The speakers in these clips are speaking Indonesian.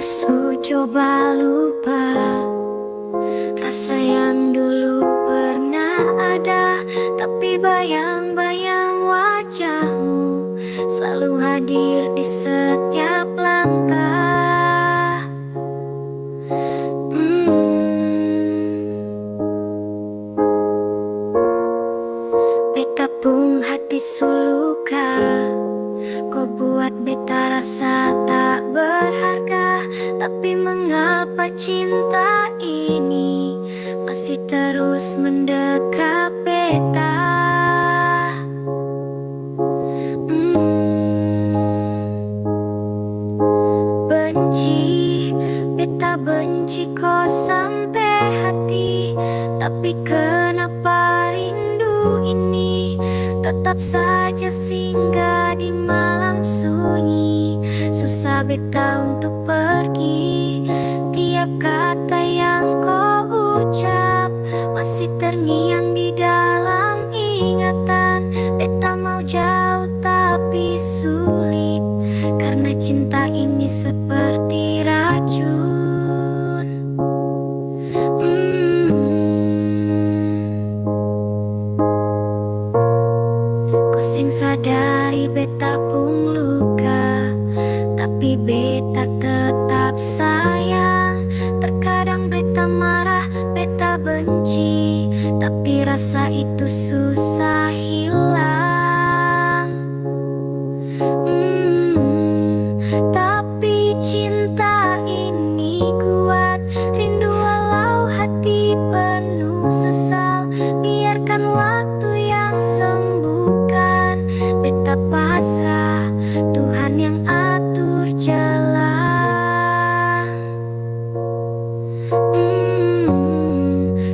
Bisu coba lupa rasa yang dulu pernah ada, tapi bayang-bayang wajahmu selalu hadir di setiap langkah. Beta pun hati suluka, kau buat beta rasa tak berharga. Tapi mengapa cinta ini masih terus mendekat beta? Benci, beta benci kau sampai hati. Tapi kenapa rindu ini tetap saja singgah di malam sunyi? Susah beta untuk pergi, tiap kata yang kau ucap masih terngiang di dalam ingatan. Beta mau jauh tapi sulit, karena cinta ini seperti racun. Kau sing sadari beta pun luka, tapi beta tetap sayang. Terkadang beta marah, beta benci, tapi rasa itu susah hilang. Tapi cinta ini kuat, rindu walau hati penuh sesal. Biarkan waktu yang sembuhkan, beta pasrah, Tuhan yang atur jalan.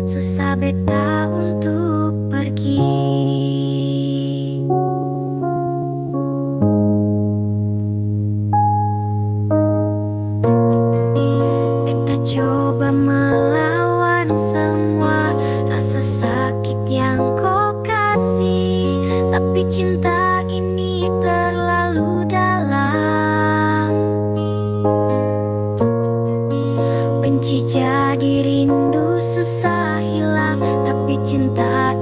Susah beta untuk pergi. Beta coba melawan semua rasa sakit yang kau kasih, tapi cinta ini terlalu dalam. Benci jadi rindu susah hilang, tapi cinta